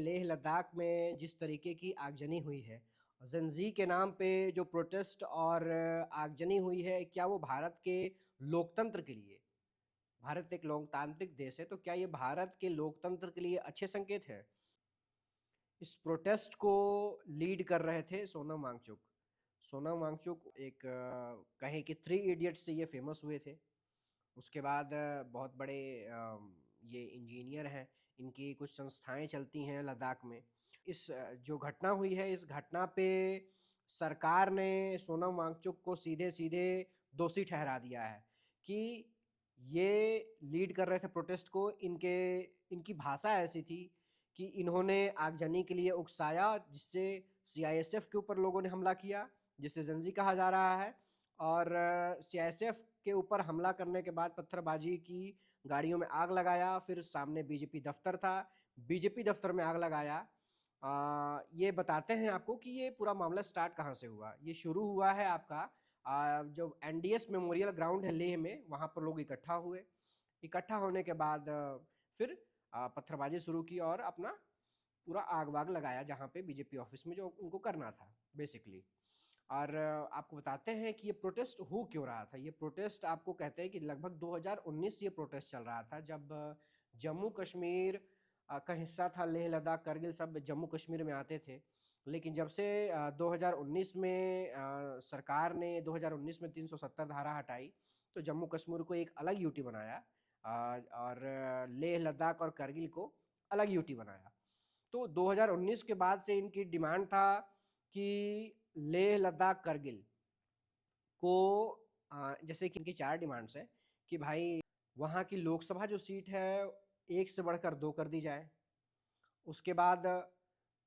लेह लद्दाख में जिस तरीके की आगजनी हुई है, ज़ंजी के नाम पे जो प्रोटेस्ट और आगजनी हुई है, क्या वो भारत के लोकतंत्र के लिए, भारत एक लोकतांत्रिक देश है, तो क्या ये भारत के लोकतंत्र के लिए अच्छे संकेत हैं? इस प्रोटेस्ट को लीड कर रहे थे सोनम वांगचुक। सोनम वांगचुक एक कहें कि थ्री इडियट्स से ये फेमस हुए थे। उसके बाद बहुत बड़े ये इंजीनियर हैं, इनकी कुछ संस्थाएँ चलती हैं लद्दाख में। इस जो घटना हुई है, इस घटना पे सरकार ने सोनम वांगचुक को सीधे-सीधे दोषी ठहरा दिया है कि ये लीड कर रहे थे प्रोटेस्ट को, इनकी भाषा ऐसी थी कि इन्होंने आगजनी के लिए उकसाया, जिससे सीआईएसएफ के ऊपर लोगों ने हमला किया, जिसे ज़ंजी कहा जा रहा है। और सीआईएसएफ के ऊपर हमला करने के बाद पत्थरबाजी की, गाड़ियों में आग लगाया, फिर सामने बीजेपी दफ्तर था, बीजेपी दफ्तर में आग लगाया। ये बताते हैं आपको कि ये पूरा मामला स्टार्ट कहाँ से हुआ। ये शुरू हुआ है आपका जो एनडीएस मेमोरियल ग्राउंड है लेह में, वहाँ पर लोग इकट्ठा हुए। इकट्ठा होने के बाद फिर पत्थरबाजी शुरू की और अपना पूरा आग-वाग लगाया जहाँ पे बीजेपी ऑफिस में जो उनको करना था बेसिकली। और आपको बताते हैं कि ये प्रोटेस्ट हो क्यों रहा था। ये प्रोटेस्ट आपको कहते हैं कि लगभग 2019 से ये प्रोटेस्ट चल रहा था, जब जम्मू कश्मीर का हिस्सा था लेह लद्दाख, करगिल सब जम्मू कश्मीर में आते थे। लेकिन जब से 2019 में सरकार ने 2019 में 370 धारा हटाई, तो जम्मू कश्मीर को एक अलग यूटी बनाया और लेह लद्दाख और करगिल को अलग यूटी बनाया। तो 2019 के बाद से इनकी डिमांड था कि लेह लद्दाख करगिल को जैसे कि इनकी 4 डिमांड्स हैं कि भाई वहाँ की लोकसभा जो सीट है 1 से बढ़कर 2 कर दी जाए। उसके बाद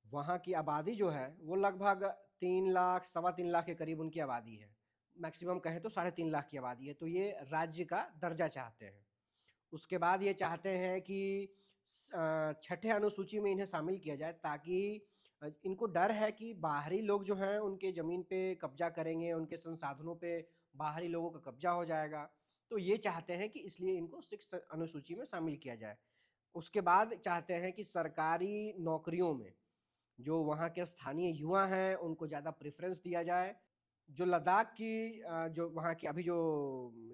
वहाँ की आबादी जो है वो लगभग 3 लाख, सवा 3 लाख के करीब उनकी आबादी है। मैक्सिमम कहें तो साढ़े 3 लाख की आबादी है, तो ये राज्य का दर्जा चाहते हैं। उसके बाद ये चाहते हैं कि छठे अनुसूची में इन्हें शामिल किया जाए, ताकि इनको डर है कि बाहरी लोग जो हैं उनके ज़मीन पे कब्जा करेंगे, उनके संसाधनों पे बाहरी लोगों का कब्जा हो जाएगा। तो ये चाहते हैं कि इसलिए इनको 6 अनुसूची में शामिल किया जाए। उसके बाद चाहते हैं कि सरकारी नौकरियों में जो वहाँ के स्थानीय युवा हैं उनको ज़्यादा प्रेफ़रेंस दिया जाए। जो लद्दाख की जो वहाँ की अभी जो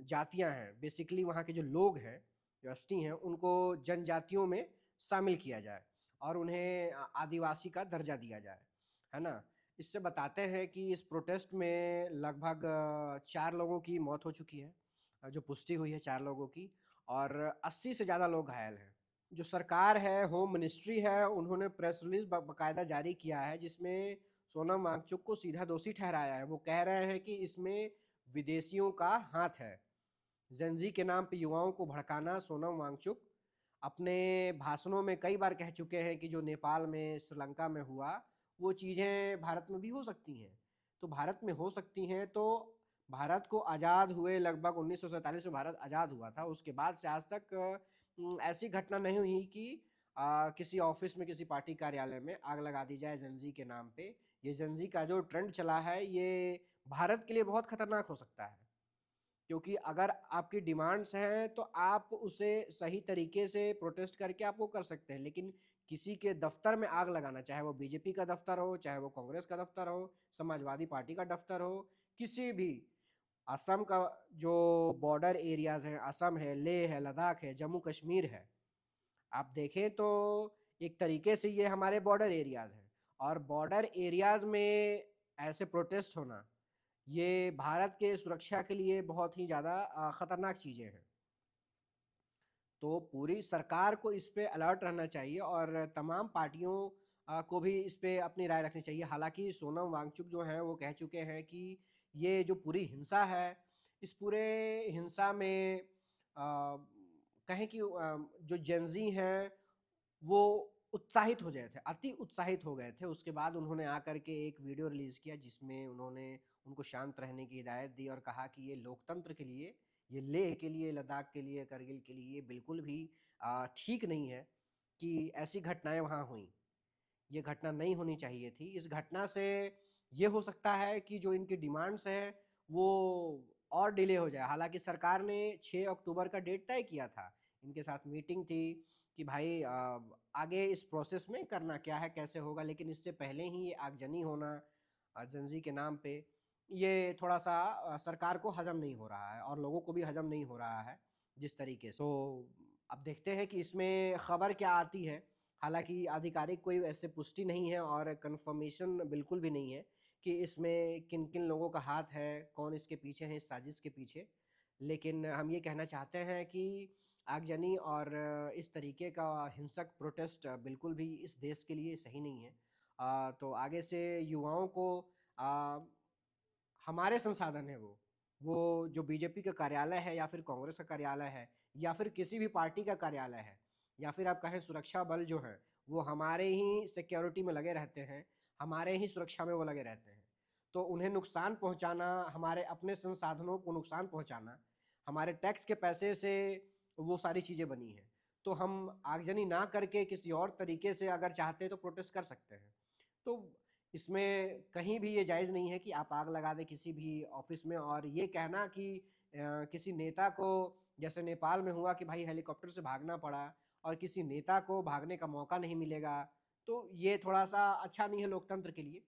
जातियाँ हैं, बेसिकली वहाँ के जो लोग हैं, जो एसटी हैं, उनको जनजातियों में शामिल किया जाए और उन्हें आदिवासी का दर्जा दिया जाए, है ना? इससे बताते हैं कि इस प्रोटेस्ट में लगभग 4 लोगों की मौत हो चुकी है, जो पुष्टि हुई है 4 लोगों की, और 80 से ज़्यादा लोग घायल हैं। जो सरकार है, होम मिनिस्ट्री है, उन्होंने प्रेस रिलीज़ बाकायदा जारी किया है, जिसमें सोनम वांगचुक को सीधा दोषी ठहराया है। वो कह रहे हैं कि इसमें विदेशियों का हाथ है। ज़ेनज़ी के नाम पे युवाओं को भड़काना, सोनम वांगचुक अपने भाषणों में कई बार कह चुके हैं कि जो नेपाल में, श्रीलंका में हुआ, वो चीज़ें भारत में भी हो सकती हैं। तो भारत में हो सकती हैं, तो भारत को आज़ाद हुए लगभग 1947 में भारत आज़ाद हुआ था। उसके बाद से आज तक ऐसी घटना नहीं हुई कि किसी ऑफ़िस में, किसी पार्टी कार्यालय में आग लगा दी जाए ज़ेनज़ी के नाम पे। ये ज़ेनज़ी का जो ट्रेंड चला है, ये भारत के लिए बहुत खतरनाक हो सकता है। क्योंकि अगर आपकी डिमांड्स हैं तो आप उसे सही तरीके से प्रोटेस्ट करके आप वो कर सकते हैं, लेकिन किसी के दफ्तर में आग लगाना, चाहे वो बीजेपी का दफ्तर हो, चाहे वो कांग्रेस का दफ्तर हो, समाजवादी पार्टी का दफ्तर हो, किसी भी असम का जो बॉर्डर एरियाज हैं, असम है, लेह है, लद्दाख है, जम्मू कश्मीर है, आप देखें तो एक तरीके से ये हमारे बॉर्डर एरियाज हैं, और बॉर्डर एरियाज में ऐसे प्रोटेस्ट होना, ये भारत के सुरक्षा के लिए बहुत ही ज़्यादा खतरनाक चीज़ें हैं। तो पूरी सरकार को इस पे अलर्ट रहना चाहिए और तमाम पार्टियों को भी इस पे अपनी राय रखनी चाहिए। हालाँकि सोनम वांगचुक जो हैं वो कह चुके हैं कि ये जो पूरी हिंसा है, इस पूरे हिंसा में कहें कि जो जेन ज़ी हैं वो उत्साहित हो गए थे, अति उत्साहित हो गए थे। उसके बाद उन्होंने आकर के एक वीडियो रिलीज़ किया, जिसमें उन्होंने उनको शांत रहने की हिदायत दी और कहा कि ये लोकतंत्र के लिए, ये लेह के लिए, लद्दाख के लिए, करगिल के लिए बिल्कुल भी ठीक नहीं है कि ऐसी घटनाएँ वहाँ हुईं। ये घटना नहीं होनी चाहिए थी। इस घटना से ये हो सकता है कि जो इनकी डिमांड्स हैं, वो और डिले हो जाए। हालाँकि सरकार ने 6 अक्टूबर का डेट तय किया था। इनके साथ मीटिंग थी कि भाई आगे इस प्रोसेस में करना क्या है, कैसे होगा, लेकिन इससे पहले ही ये आगजनी होना जेनज़ी के नाम पे, ये थोड़ा-सा सरकार को हज़म नहीं हो रहा है और लोगों को भी हज़म नहीं हो रहा है, जिस तरीके से। तो अब देखते हैं कि इसमें खबर क्या आती है। हालाँकि आधिकारिक कोई ऐसे पुष्टि नहीं है और कन्फर्मेशन बिल्कुल भी नहीं है कि इसमें किन-किन लोगों का हाथ है, कौन इसके पीछे है, इस साजिश के पीछे। लेकिन हम ये कहना चाहते हैं कि आगजनी और इस तरीके का हिंसक प्रोटेस्ट बिल्कुल भी इस देश के लिए सही नहीं है। तो आगे से युवाओं को अ, हमारे संसाधन हैं वो जो बीजेपी का कार्यालय है या फिर कांग्रेस का कार्यालय है या फिर किसी भी पार्टी का कार्यालय है या फिर आप कहें सुरक्षा बल जो हैं, वो हमारे ही सिक्योरिटी में लगे रहते हैं, हमारे ही सुरक्षा में वो लगे रहते हैं। तो उन्हें नुकसान पहुँचाना, हमारे अपने संसाधनों को नुकसान पहुँचाना, हमारे टैक्स के पैसे से वो सारी चीज़ें बनी हैं। तो हम आगजनी ना करके किसी और तरीके से अगर चाहते हैं तो प्रोटेस्ट कर सकते हैं। तो इसमें कहीं भी ये जायज़ नहीं है कि आप आग लगा दें किसी भी ऑफ़िस में और ये कहना कि किसी नेता को जैसे नेपाल में हुआ कि भाई हेलीकॉप्टर से भागना पड़ा और किसी नेता को भागने का मौका नहीं मिलेगा, तो ये थोड़ा-सा अच्छा नहीं है लोकतंत्र के लिए।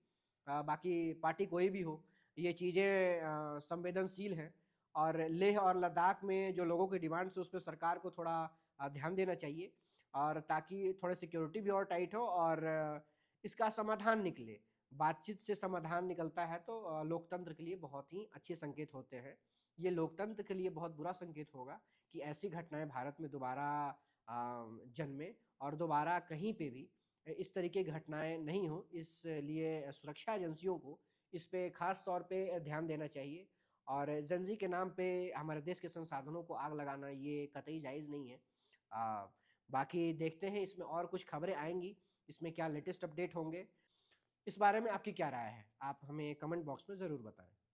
बाकी पार्टी कोई भी हो, ये चीज़ें संवेदनशील हैं और लेह और लद्दाख में जो लोगों की डिमांड्स है, उस पे सरकार को थोड़ा ध्यान देना चाहिए और ताकि थोड़ा सिक्योरिटी भी और टाइट हो और इसका समाधान निकले। बातचीत से समाधान निकलता है तो लोकतंत्र के लिए बहुत ही अच्छे संकेत होते हैं। ये लोकतंत्र के लिए बहुत बुरा संकेत होगा कि ऐसी घटनाएँ भारत में दोबारा जन्में और दोबारा कहीं पे भी इस तरीके की घटनाएँ नहीं हों। इसलिए सुरक्षा एजेंसियों को इस पे ख़ास तौर पे ध्यान देना चाहिए और जेनज़ी के नाम पे हमारे देश के संसाधनों को आग लगाना ये कतई जायज़ नहीं है। बाकी देखते हैं इसमें और कुछ खबरें आएँगी, इसमें क्या लेटेस्ट अपडेट होंगे। इस बारे में आपकी क्या राय है? आप हमें कमेंट बॉक्स में ज़रूर बताएँ।